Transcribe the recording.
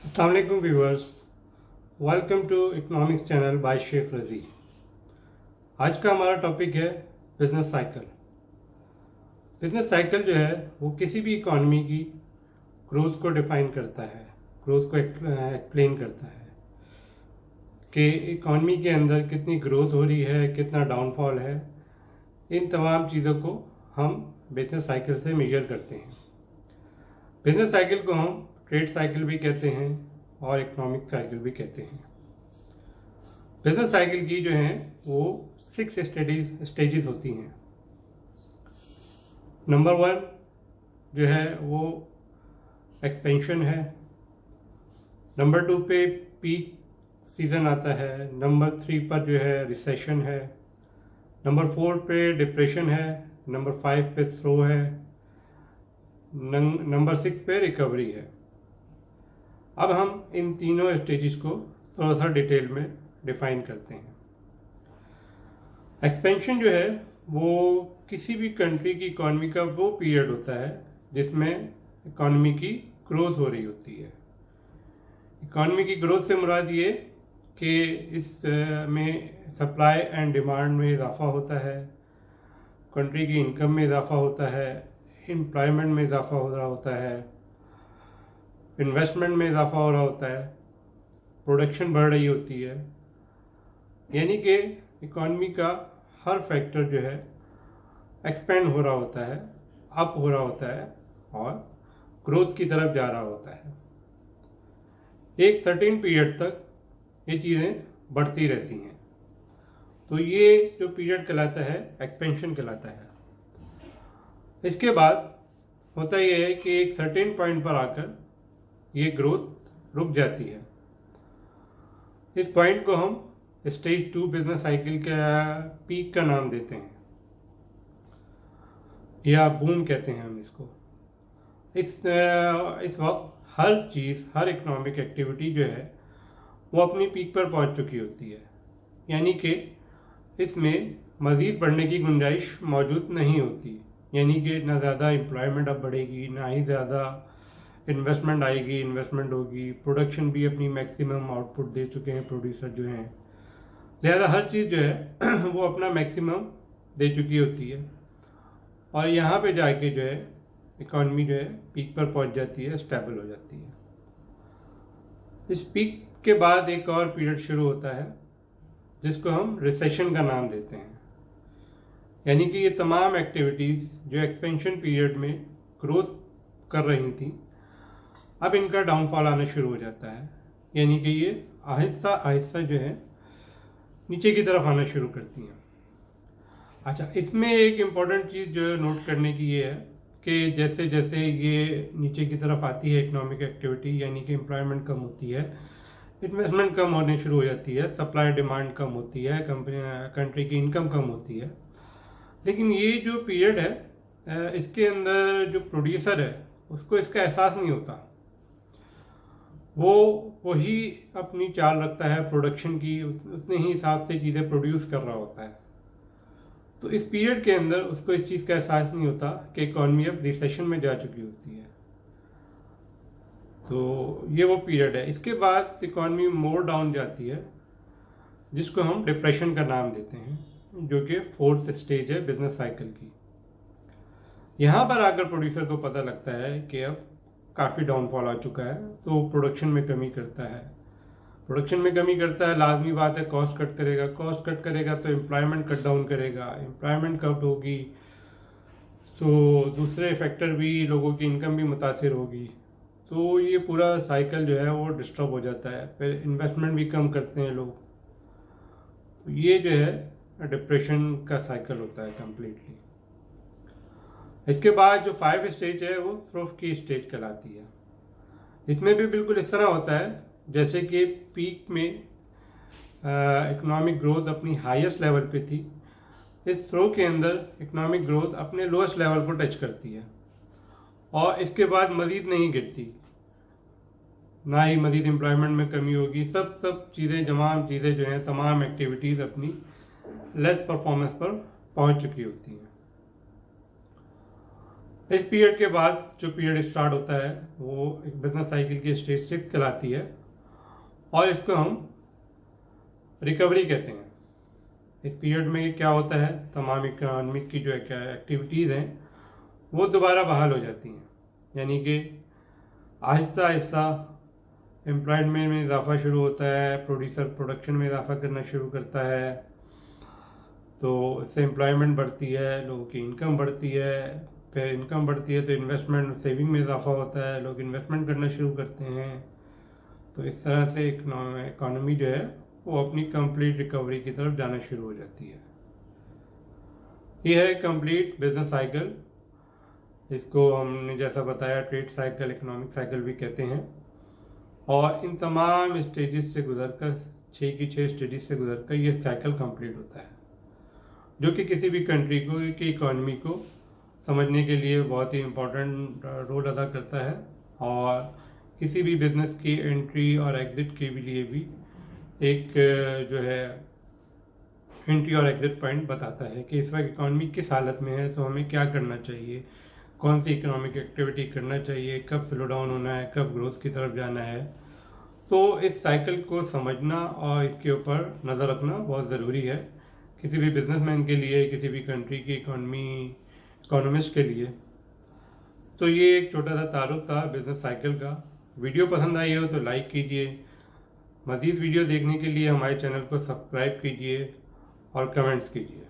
अस्सलाम वालेकुम viewers, welcome to economics channel by Sheikh Razi. आज का हमारा टॉपिक है बिजनेस साइकिल। बिजनेस साइकिल जो है वो किसी भी इकॉनमी की ग्रोथ को डिफाइन करता है, ग्रोथ को एक्सप्लेन करता है कि इकॉनमी के अंदर कितनी ग्रोथ हो रही है, कितना डाउनफॉल है। इन तमाम चीज़ों को हम बिजनेस साइकिल से मेजर करते हैं। बिजनेस साइकिल को हम ट्रेड साइकिल भी कहते हैं और इकोनॉमिक साइकिल भी कहते हैं। बिजनेस साइकिल की जो है वो 6 स्टेजेस होती हैं। नंबर 1 जो है वो एक्सपेंशन है। नंबर 2 पे पीक सीजन आता है। नंबर 3 पर जो है रिसेशन है। नंबर 4 पे डिप्रेशन है। नंबर 5 पे थ्रो है। नंबर 6 पे रिकवरी है। अब हम इन तीनों स्टेजेस को थोड़ा सा डिटेल में डिफाइन करते हैं। एक्सपेंशन जो है वो किसी भी कंट्री की इकॉनमी का वो पीरियड होता है जिसमें इकॉनमी की ग्रोथ हो रही होती है। इकॉनमी की ग्रोथ से मुराद ये कि इस में सप्लाई एंड डिमांड में इजाफा होता है, कंट्री की इनकम में इजाफा होता है, एम्प्लॉयमेंट में इजाफा हो रहा होता है, इन्वेस्टमेंट में इजाफा हो रहा होता है, प्रोडक्शन बढ़ रही होती है। यानी कि इकॉनमी का हर फैक्टर जो है एक्सपेंड हो रहा होता है, अप हो रहा होता है और ग्रोथ की तरफ जा रहा होता है। एक सर्टेन पीरियड तक ये चीज़ें बढ़ती रहती हैं, तो ये जो पीरियड कहलाता है एक्सपेंशन कहलाता है। इसके बाद होता यह है कि एक सर्टेन पॉइंट पर आकर ये ग्रोथ रुक जाती है। इस पॉइंट को हम स्टेज 2 बिजनेस साइकिल का पीक का नाम देते हैं या बूम कहते हैं हम इसको। इस वक्त हर चीज़, हर इकोनॉमिक एक्टिविटी जो है वो अपनी पीक पर पहुंच चुकी होती है। यानी कि इसमें मज़ीद बढ़ने की गुंजाइश मौजूद नहीं होती। यानी कि ना ज़्यादा एम्प्लॉयमेंट अब बढ़ेगी, ना ही ज़्यादा इन्वेस्टमेंट आएगी, इन्वेस्टमेंट होगी। प्रोडक्शन भी अपनी मैक्सिमम आउटपुट दे चुके हैं प्रोड्यूसर जो हैं, लिहाजा हर चीज़ जो है वो अपना मैक्सिमम दे चुकी होती है और यहाँ पे जाके जो है इकॉनमी जो है पीक पर पहुँच जाती है, स्टेबल हो जाती है। इस पीक के बाद एक और पीरियड शुरू होता है जिसको हम रिसेशन का नाम देते हैं। यानी कि ये तमाम एक्टिविटीज़ जो एक्सपेंशन पीरियड में ग्रोथ कर रही थी, अब इनका डाउनफॉल आना शुरू हो जाता है। यानी कि ये आहिस्ता आहिस्ता जो है नीचे की तरफ आना शुरू करती हैं। अच्छा, इसमें एक इम्पॉर्टेंट चीज़ जो है नोट करने की ये है कि जैसे जैसे ये नीचे की तरफ आती है इकोनॉमिक एक्टिविटी, यानी कि एम्प्लॉयमेंट कम होती है, इन्वेस्टमेंट कम होने शुरू हो जाती है, सप्लाई डिमांड कम होती है, कंट्री की इनकम कम होती है। लेकिन ये जो पीरियड है इसके अंदर जो प्रोड्यूसर है उसको इसका एहसास नहीं होता। वो वही अपनी चाल रखता है प्रोडक्शन की, उतने ही हिसाब से चीज़ें प्रोड्यूस कर रहा होता है। तो इस पीरियड के अंदर उसको इस चीज़ का एहसास नहीं होता कि इकॉनमी अब रिसेशन में जा चुकी होती है। तो ये वो पीरियड है। इसके बाद इकॉनमी मोर डाउन जाती है जिसको हम डिप्रेशन का नाम देते हैं, जो कि 4th स्टेज है बिजनेस साइकिल की। यहाँ पर आकर प्रोड्यूसर को पता लगता है कि अब काफ़ी डाउनफॉल आ चुका है, तो प्रोडक्शन में कमी करता है। प्रोडक्शन में कमी करता है, लाजमी बात है कॉस्ट कट करेगा। कॉस्ट कट करेगा तो एम्प्लॉयमेंट कट डाउन करेगा। एम्प्लॉयमेंट कट होगी तो दूसरे फैक्टर भी, लोगों की इनकम भी मुतासिर होगी। तो ये पूरा साइकिल जो है वो डिस्टर्ब हो जाता है। फिर इन्वेस्टमेंट भी कम करते हैं लोग। तो ये जो है डिप्रेशन का साइकिल होता है कम्प्लीटली। इसके बाद जो 5 स्टेज है वो थ्रो की स्टेज कहलाती है। इसमें भी बिल्कुल इस तरह होता है जैसे कि पीक में इकोनॉमिक ग्रोथ अपनी हाईएस्ट लेवल पे थी, इस थ्रो के अंदर इकोनॉमिक ग्रोथ अपने लोएस्ट लेवल को टच करती है और इसके बाद मज़ीद नहीं गिरती, ना ही मज़ीद एम्प्लॉयमेंट में कमी होगी। सब चीज़ें, तमाम चीज़ें जो हैं, तमाम एक्टिविटीज़ अपनी लेस परफॉर्मेंस पर पहुंच चुकी होती हैं। इस पीरियड के बाद जो पीरियड स्टार्ट होता है वो एक बिजनेस साइकिल की स्टेज 6 कहलाती है और इसको हम रिकवरी कहते हैं। इस पीरियड में क्या होता है, तमाम इकोनॉमिक की जो एक्टिविटीज़ हैं वो दोबारा बहाल हो जाती हैं, यानी कि आहिस्ता आहिस्ता एम्प्लॉयमेंट में इजाफा शुरू होता है, प्रोड्यूसर प्रोडक्शन में इजाफा करना शुरू करता है, तो इससे एम्प्लॉयमेंट बढ़ती है, लोगों की इनकम बढ़ती है, फिर इनकम बढ़ती है तो इन्वेस्टमेंट सेविंग में इजाफा होता है, लोग इन्वेस्टमेंट करना शुरू करते हैं। तो इस तरह से इकोनॉमी जो है वो अपनी कंप्लीट रिकवरी की तरफ जाना शुरू हो जाती है। ये है कंप्लीट बिजनेस साइकिल। इसको हमने जैसा बताया ट्रेड साइकिल, इकोनॉमिक साइकिल भी कहते हैं। और इन तमाम स्टेजेस से गुजरकर 6 की 6 स्टेजेस से गुजरकर ये साइकिल कंप्लीट होता है, जो कि किसी भी कंट्री को की इकोनॉमी को समझने के लिए बहुत ही इम्पोर्टेंट रोल अदा करता है और किसी भी बिजनेस की एंट्री और एग्जिट के लिए भी एक जो है एंट्री और एग्जिट पॉइंट बताता है कि इस वक्त इकोनॉमी किस हालत में है, तो हमें क्या करना चाहिए, कौन सी इकोनॉमिक एक्टिविटी करना चाहिए, कब स्लो डाउन होना है, कब ग्रोथ की तरफ जाना है। तो इस साइकिल को समझना और इसके ऊपर नज़र रखना बहुत ज़रूरी है किसी भी बिजनेसमैन के लिए, किसी भी कंट्री की इकोनॉमिस्ट के लिए। तो ये एक छोटा सा तारुफ था बिजनेस साइकिल का। वीडियो पसंद आई हो तो लाइक कीजिए, मज़ीद वीडियो देखने के लिए हमारे चैनल को सब्सक्राइब कीजिए और कमेंट्स कीजिए।